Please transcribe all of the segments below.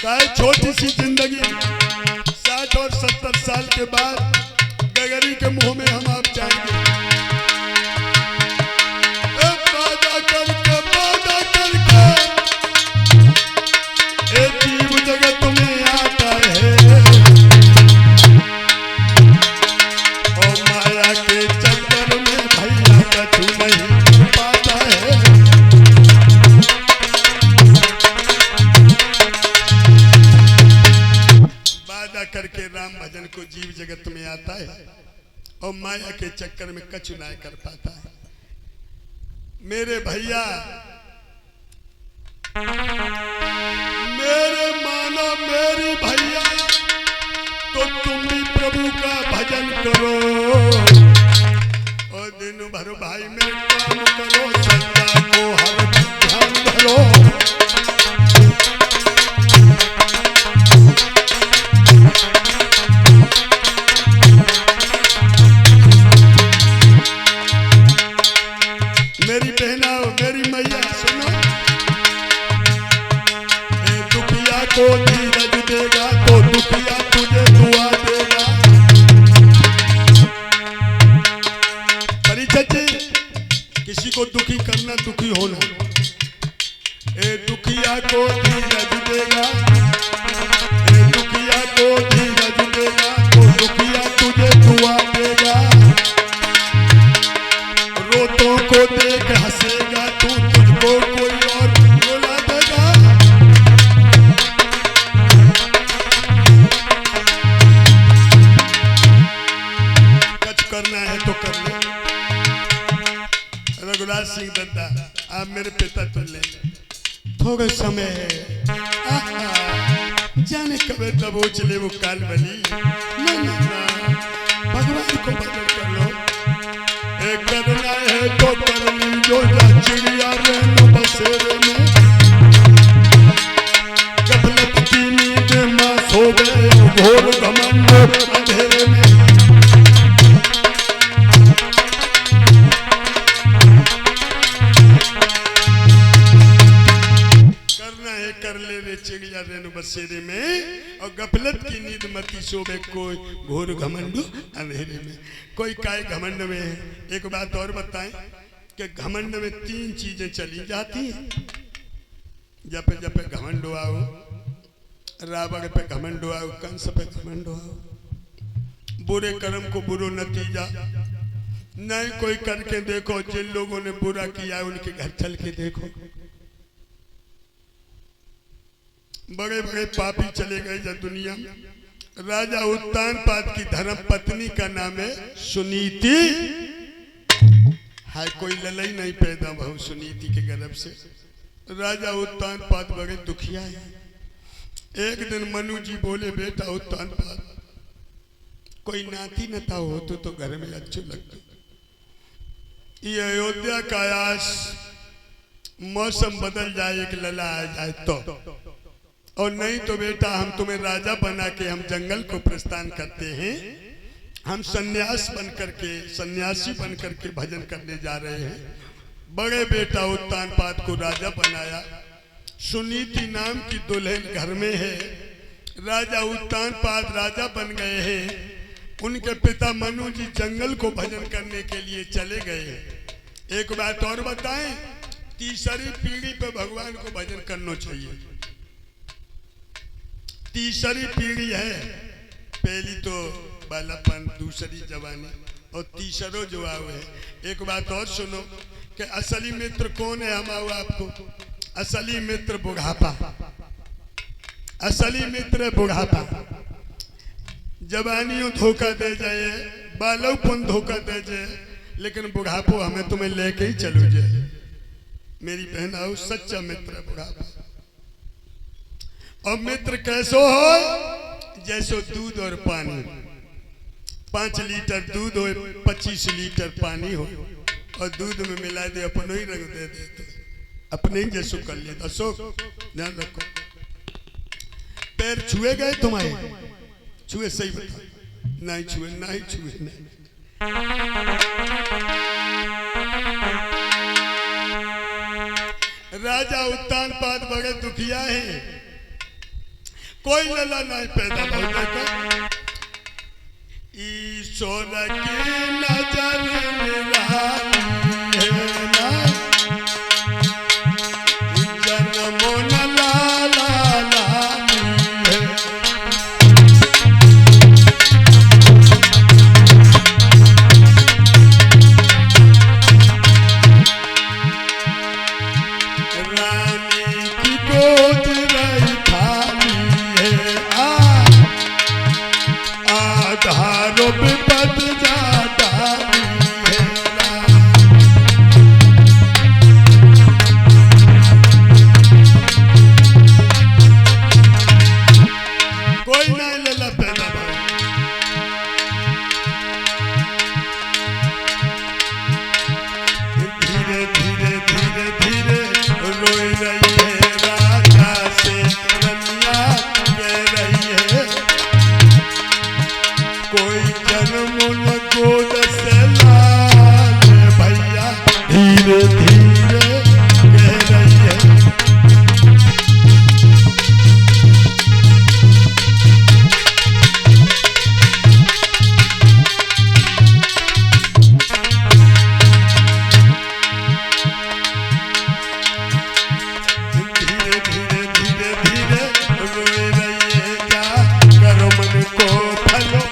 चाहे छोटी सी जिंदगी 60 और 70 साल के बाद गगरी के मुंह में हम आप जाएंगे। वादा करके एक जीव जगत में आता है और माया के चक्कर में भैया कछु नहीं पाता है। वादा करके राम भजन को जीव जगत में आता है और माया के चक्कर में कछु नहीं कर पाता है। मेरे भैया, मेरे मानो मेरी भैया, तो तुम भी प्रभु का भजन करो और दिन भर भाई में काम करो, संता को हर ध्यान धरो। मेरी बहना, मेरी मैया सुनो, दुखिया को धीरज देगा तो दुखिया तुझे दुआ देगा। परिचय किसी को दुखी करना, दुखी होना। दुखिया को धीरज देगा, दुखिया को धीरज देगा तो दुखिया तुझे दुआ देगा। रोतों को देख हंसेगा तू, तुझको कोई और रुला देगा। कुछ करना है तो कर ले। रघुराज सिंह दद्दा, आप मेरे पिता तुल्य, थोड़ा समय है, जाने कब दबोच ले वो काल बली। ना ना ना, भगवान को भजन कर लो। करना है तो कर लीजो, चिड़िया रहना बसेरे में। गफलत की नींद में सो गए घोर घमंड अंधेरे में। करना है कर ले रे चिड़िया रहना बसेरे में, और गफलत की नींद मती सोवे कोई घोर घमंड अंधेरे में। कोई काय घमंड में है। एक बात और बताएं कि घमंड में 3 चीजें चली जाती हैं। जपे जपे घमंड आओ, रावण पे घमंड आओ, कंस पे घमंड आओ। बुरे कर्म को बुरो नतीजा नहीं कोई करके देखो। जिन लोगों ने बुरा किया उनके घर चल के देखो, बड़े बड़े पापी चले गए जब दुनिया में। राजा उत्तानपाद की धर्म पत्नी का नाम है सुनीति। है कोई ललई नहीं पैदा बहु सुनीति के गर्भ से। राजा उत्तानपाद बड़े दुखिया है। एक दिन मनु जी बोले, बेटा उत्तानपाद, कोई नाती नता हो तो घर में अच्छे लगते। ये अयोध्या का आयास मौसम बदल जाए, एक लला आ जाए तो, और नहीं तो बेटा हम तुम्हें राजा बना के हम जंगल को प्रस्थान करते हैं। हम सन्यासी बन करके भजन करने जा रहे हैं। बड़े बेटा उत्तानपाद को राजा बनाया। सुनीति नाम की दुल्हन घर में है। राजा उत्तानपाद राजा बन गए हैं। उनके पिता मनु जी जंगल को भजन करने के लिए चले गए हैं। एक बात और बताएं, तीसरी पीढ़ी पे भगवान को भजन करना चाहिए। तीसरी पीढ़ी है, पहली तो बालापन, दूसरी जवानी, और तीसरो जो आओ है। एक बात और सुनो कि असली मित्र कौन है। हम आओ आपको, असली मित्र बुढ़ापा। असली मित्र बुढ़ापा। जवानियों धोखा दे जाए, बालौपन धोखा दे जाए, लेकिन बुढ़ापो हमें तुम्हें लेके ही चलो जाए। मेरी बहन आओ, सच्चा मित्र है बुढ़ापा। और मित्र कैसो हो, जैसो दूध और पानी। 5 लीटर दूध हो, 25 लीटर पानी हो, और दूध में मिला दे अपनो ही रंग दे देते, अपने ही जैसो कर ले। अशोक ध्यान रखो, पैर छुए गए तुम्हारे? छुए? सही बता। नहीं छुए, नहीं छुए, नहीं। राजा उत्तानपाद बड़े दुखिया हैं। कोई लला नहीं पैदा होता का ईश्वर की नजर निराली है ना जन्मों न लाला लाली है रानी की गोद रही थाली है आधारों पे बद जाता है कोई नहीं लला पैदा धीरे धीरे धीरे धीरे रोई रही है राजा से रनिया कह रही है कोई जन्म न गोद से लाल भैया धीरे धीरे कह रही है धीरे धीरे धीरे धीरे रोई रही है जा करो मन को फलो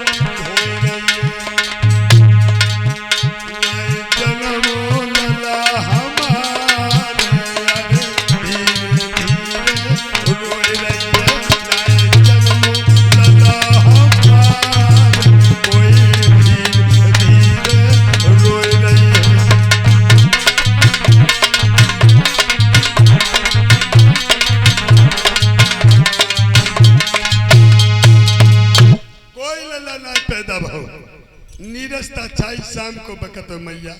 नीरसता छाई शाम को बकत मैया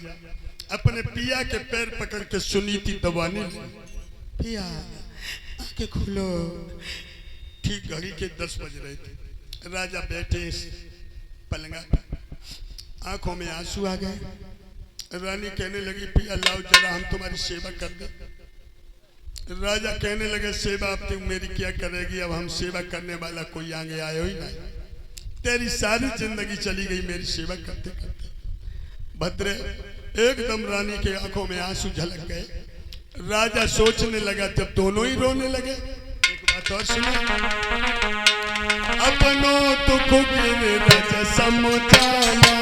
अपने पिया के पैर पकड़ के सुनी थी दबाने पिया आंखें खोलो ठीक घड़ी के 10 बज रहे थे राजा बैठे पलंगा पर आंखों में आंसू आ गए रानी कहने लगी पिया लाओ जरा हम तुम्हारी सेवा कर दे राजा कहने लगे सेवा अब तुम मेरी क्या करेगी अब हम सेवा करने वाला कोई आगे आयो ही नहीं तेरी सारी जिंदगी चली गई मेरी सेवा करते करते भद्रे एकदम रानी के आंखों में आंसू झलक गए राजा सोचने लगा जब दोनों ही रोने लगे एक बात और सुनो अपनों दुख के राजा समझाना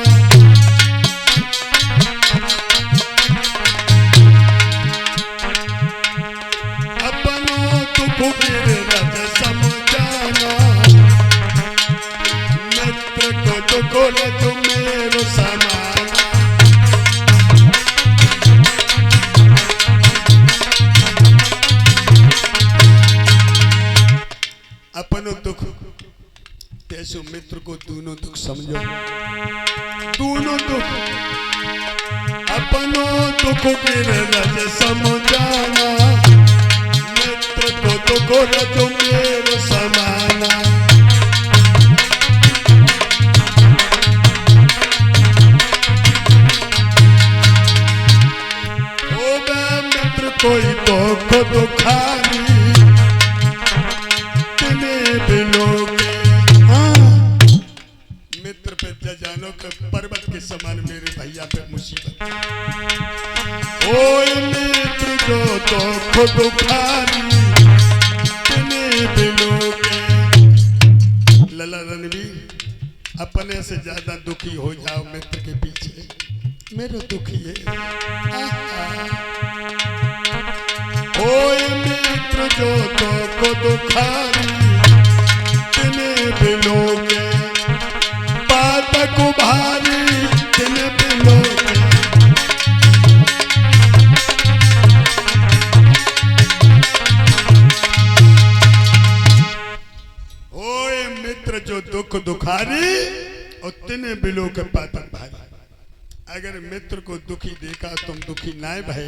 अपनों दुख के राजा समझाना तो गोरा जो मेरो सामान अपनो दुख तेसु मित्र को दोनों दुख समझो दोनों दुख अपनो दुख गिर रज समझाना मित्र को तो गोरा जो मेरो समाना कोई दुख दुखारी तुम्हें बिलोगे मित्र पे जजानो के पर्वत के समान मेरे भैया पे मुसीबत ओए मित्र जो दुख दुखारी तुम्हें बिलोगे लला रणवीर अपने से ज्यादा दुखी हो जाओ मित्र के पीछे मेरा दुखी है ओए मित्र जो तो दुखारी तिन्हें बिलोगे बात को भारी तिन्हें बिलोगे ओए मित्र जो दुख दुखारी और तिन्हें बिलोगे पातक भारी अगर मित्र को दुखी देखा तुम दुखी ना भय